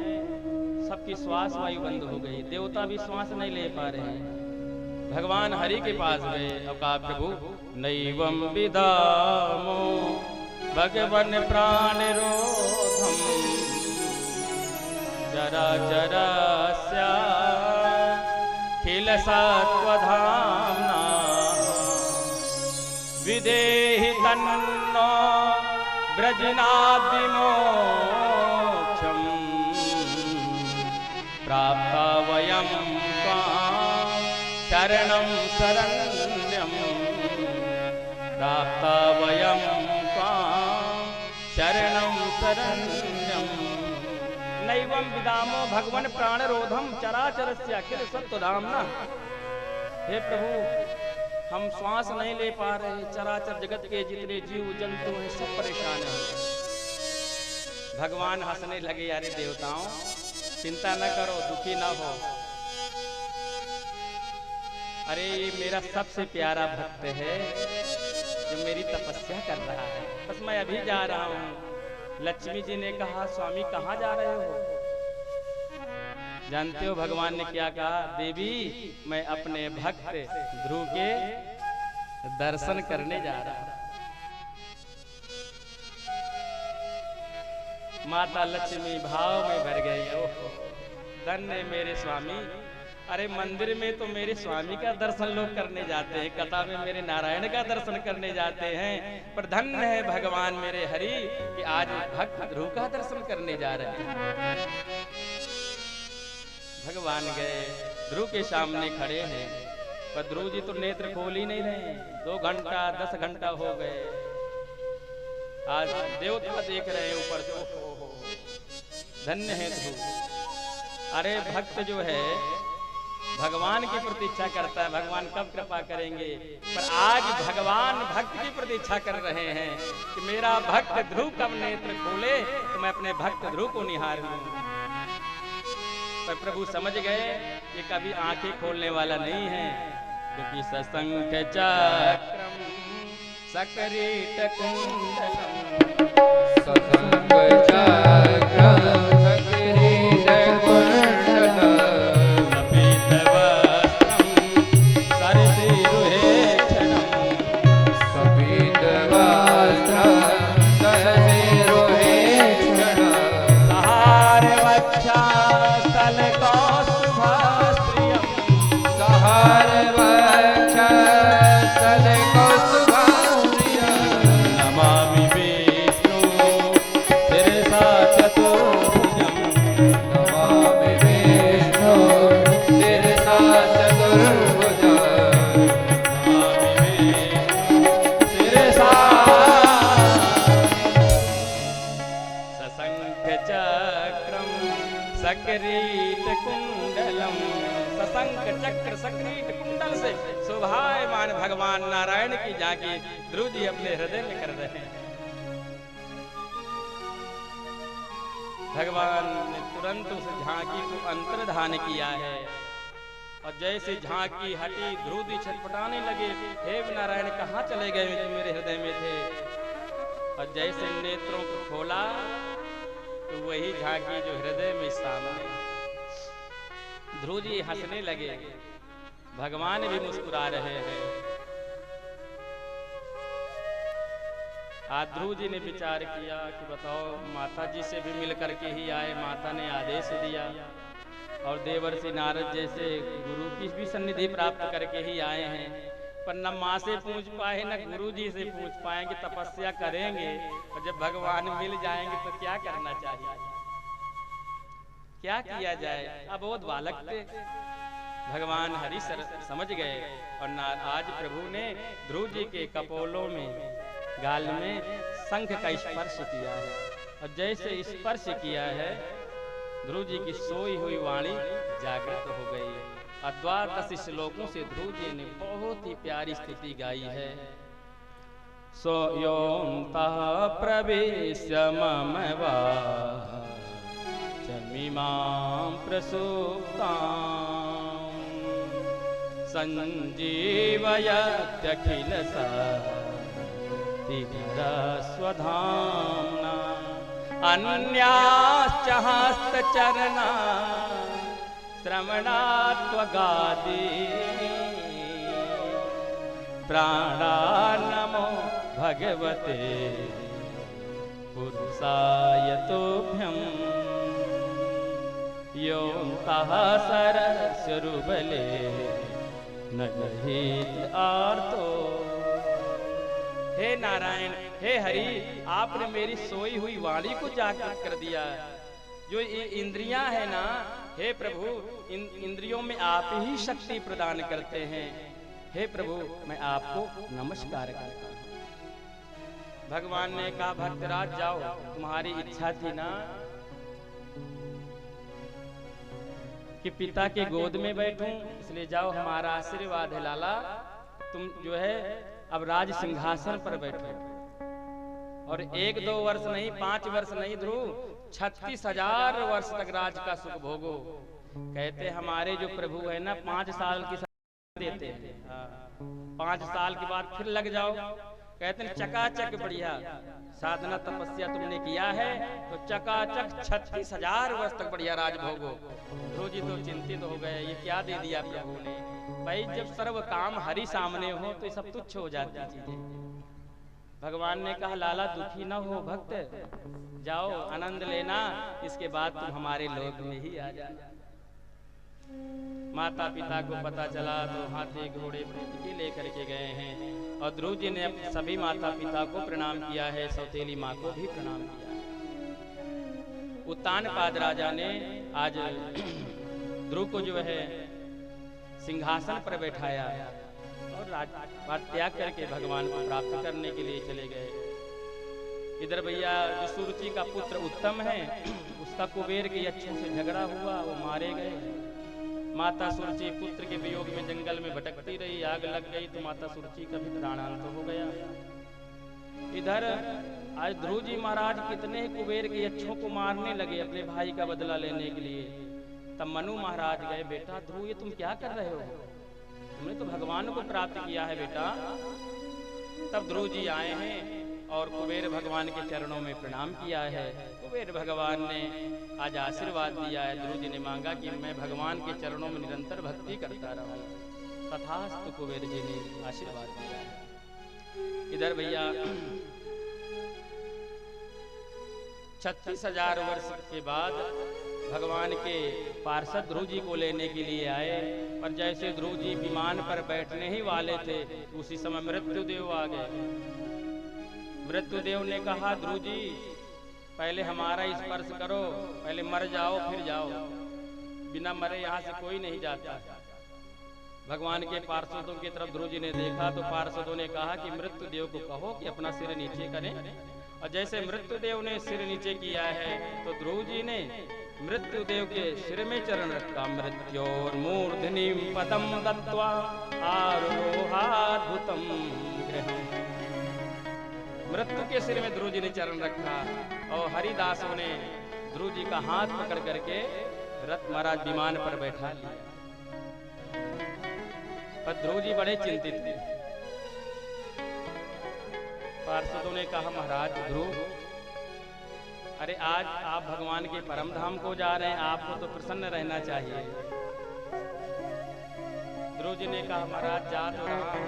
सबकी श्वास वायु बंद हो गई। देवता भी श्वास नहीं ले पा रहे हैं। भगवान हरि के पास गए। अब कहा प्रभु नैवं विदामो भगवन प्राण रोधम जरा जरास्या खिल सत्वधाम्ना विदेहि तन्नो ब्रजनाद्विमोक्षम् प्राप्ता वयं त्वां शरणं शरण्यं प्राप्ता वयं त्वां शरणं शरण्यं नैवं विदामो भगवन प्राणरोधम चराचरस्य अखिल सत्वधाम्ना। हे प्रभु, हम श्वास नहीं ले पा रहे, चराचर जगत के जितने जीव जंतु हैं सब परेशान हैं। भगवान हंसने लगे, अरे देवताओं चिंता न करो, दुखी न हो। अरे ये मेरा सबसे प्यारा भक्त है जो मेरी तपस्या कर रहा है, बस मैं अभी जा रहा हूँ। लक्ष्मी जी ने कहा स्वामी कहाँ जा रहे हो? जानते हो भगवान ने क्या कहा? देवी मैं अपने भक्त ध्रुव के दर्शन करने जा रहा हूं। माता लक्ष्मी भाव में भर गई। ओहो धन्य मेरे स्वामी। अरे मंदिर में तो मेरे स्वामी का दर्शन लोग करने जाते हैं, कथा में मेरे नारायण का दर्शन करने जाते हैं, पर धन्य है भगवान मेरे हरि कि आज भक्त ध्रुव का दर्शन करने जा रहे हैं। भगवान गए, ध्रुव के सामने खड़े हैं, पर ध्रुव जी तो नेत्र खोल ही नहीं रहे। 2 घंटा 10 घंटा हो गए। आज देवता देख रहे हैं ऊपर से। धन्य है ध्रुव। अरे भक्त जो है भगवान की प्रतीक्षा करता है, भगवान कब कृपा करेंगे, पर आज भगवान भक्त की प्रतीक्षा कर रहे हैं कि मेरा भक्त ध्रुव कब नेत्र खोले तो मैं अपने भक्त ध्रुव को निहार लूं। पर प्रभु समझ गए ये कभी आंखें खोलने वाला नहीं है, क्योंकि सशंख चक्रम सकरीट कुंडलम सशंख चक्रम सकरीट कुंडलम लपित वस्त्रम सरसिरुहेक्षणम सपीत वस्त्रम सरसिरुहेक्षणम सहार वक्षा स्थल कौस्तुभस्त्रियम सहार वक्षस्थल कौस्तुभस्त्रियम नमामि विष्णु शिरसा चतुर्भुजम् नमामि विष्णु शिरसा चतुर्भुजम् नमामि विष्णु शिरसा सशंख चक्रम सकरीट कुंडलम। सशंख चक्र सकरीट कुंडल से शोभायमान भगवान नारायण की झांकी ध्रुव जी अपने हृदय में कर रहे हैं। भगवान ने तुरंत उस झांकी को अंतर्धान किया है, और जैसे झांकी हटी ध्रुव जी छटपटाने लगे, हे नारायण कहाँ चले गए जो मेरे हृदय में थे। और जैसे नेत्रों को खोला तो वही झांकी जो हृदय में सामने। ध्रुव जी हंसने लगे, भगवान भी मुस्कुरा रहे हैं। आज ध्रुव जी ने विचार किया कि बताओ माता जी से भी मिल करके ही आए, माता ने आदेश दिया, और देवर्षि नारद जैसे गुरु की भी सन्निधि प्राप्त करके ही आए हैं। पर न माँ से पूछ पाए न गुरु जी से पूछ पाएंगे, तपस्या करेंगे और जब भगवान मिल जाएंगे तो क्या करना चाहिए, क्या किया जाए। अबोध बालक थे, भगवान हरि समझ गए और आज प्रभु ने ध्रुव जी के कपोलों में गाल में शंख का स्पर्श किया है और जैसे स्पर्श किया है ध्रुव जी की सोई हुई वाणी जागृत हो गई है। और 12 श्लोकों से ध्रुव जी ने बहुत ही प्यारी स्तुति गाई है। सो योऽन्तः प्रविश्य मम वाचमिमां प्रसुप्तां संजीवयत्यखिल स्वधाम्ना अन्याश्च हस्तचरणा श्रवणात्वगादि प्राणा नमो भगवते पुरुषाय तुभ्यं योऽन्तः सरस्वरुबले न गहीत आर्तो। हे नारायण, हे हरि, आपने मेरी सोई हुई वाणी को जागृत कर दिया। जो ये इंद्रियां है ना, हे प्रभु, इंद्रियों में आप ही शक्ति प्रदान करते हैं। हे प्रभु, मैं आपको नमस्कार करता हूँ। भगवान ने कहा, भक्तराज जाओ, तुम्हारी इच्छा थी ना कि पिता के गोद में बैठूं, इसलिए जाओ, हमारा आशीर्वाद है लाला, तुम जो है अब राज सिंहासन पर बैठो। और 1-2 वर्ष नहीं, 5 वर्ष नहीं ध्रुव, 36,000 वर्ष तक राज का सुख भोगो। कहते हमारे जो प्रभु है ना, 5 साल की देते हैं, 5 साल के बाद फिर लग जाओ। कहते हैं चकाचक बढ़िया साधना तपस्या तुमने किया है तो चकाचक 36,000 वर्ष तक बढ़िया राज भोगो। ध्रुव जी तो चिंतित हो गए, ये क्या दे दिया प्रभु ने। भाई जब सर्व काम हरि सामने हो तो ये सब तुच्छ हो जाती चीजें। भगवान ने कहा, लाला दुखी ना हो भक्त, जाओ आनंद लेना, इसके बाद तुम हमारे लोक में ही आ जाना। माता पिता को पता चला तो हाथी घोड़े के लेकर के गए हैं और ध्रुव जी ने सभी माता पिता को प्रणाम किया है, सौतेली माँ को भी प्रणाम किया है। उत्तानपाद राजा ने आज ध्रुव को जो है सिंहासन पर बैठाया और राजपाट त्याग करके भगवान को प्राप्त करने के लिए चले गए। इधर भैया जो सुरुचि का पुत्र उत्तम है, उसका कुबेर के यक्षों से झगड़ा हुआ, वो मारे गए। माता सुरुचि पुत्र के वियोग में जंगल में भटकती रही, आग लग गई तो माता सुरुचि का भी प्राणांत हो गया। इधर आज ध्रुव जी महाराज कितने कुबेर के यक्षों को मारने लगे अपने भाई का बदला लेने के लिए। तब मनु महाराज गए, बेटा ध्रुव ये तुम क्या कर रहे हो, तुमने तो भगवान को प्राप्त किया है बेटा। तब ध्रुव जी आए हैं और कुबेर भगवान के चरणों में प्रणाम किया है। कुबेर भगवान ने आज आशीर्वाद दिया है। ध्रुव जी ने मांगा कि मैं भगवान के चरणों में निरंतर भक्ति करता रहूं। तथास्तु कुबेर जी ने आशीर्वाद दिया है। इधर भैया 36,000 वर्ष के बाद भगवान के पार्षद ध्रुव जी को लेने के लिए आए, पर जैसे ध्रुव जी विमान पर बैठने ही वाले थे उसी समय मृत्युदेव आ गए। मृत्युदेव ने कहा, ध्रुव जी पहले हमारा स्पर्श करो, पहले मर जाओ फिर जाओ, बिना मरे यहाँ से कोई नहीं जाता। भगवान के पार्षदों की तरफ ध्रुव जी ने देखा तो पार्षदों ने कहा कि मृत्युदेव को कहो कि अपना सिर नीचे करें। और जैसे मृत्युदेव ने सिर नीचे किया है तो ध्रुव जी ने मृत्युदेव के सिर में चरण रखा। मृत्योर्मूर्धनि पदम दत्वा आरोहाद्भुतम गृहम्। मृत्यु के सिर में ध्रुव जी ने चरण रखा और हरिदासों ने ध्रुव जी का हाथ पकड़ करके रथ महाराज विमान पर बैठा लिया। पर ध्रुव जी बड़े चिंतित थे। पार्षदों ने कहा, महाराज ध्रुव, अरे आज आप भगवान के परम धाम को जा रहे हैं, आपको तो प्रसन्न रहना चाहिए। ध्रुव जी ने कहा, महाराज जा तो रहा हूं,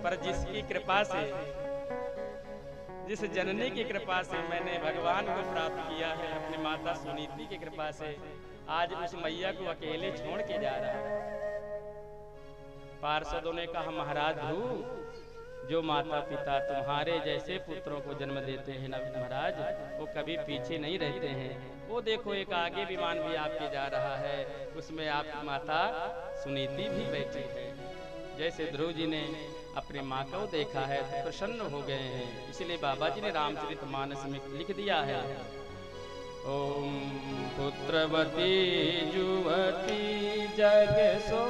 पर जिसकी कृपा से, जिस जननी की कृपा से मैंने भगवान को प्राप्त किया है, अपनी माता सुनीति की कृपा से, आज उस मैया को अकेले छोड़ के जा रहा है। पार्षदों ने कहा महाराज ध्रुव, जो माता पिता तुम्हारे जैसे पुत्रों को जन्म देते हैं ना महाराज, वो कभी पीछे नहीं रहते हैं। वो देखो एक आगे विमान भी आपके जा रहा है, उसमें आपकी माता सुनीति भी बैठी है। जैसे ध्रुव जी ने अपनी माँ को देखा है तो प्रसन्न हो गए हैं, इसलिए बाबा जी ने रामचरितमानस में लिख दिया है, ओम पुत्रवती जुवती जग सो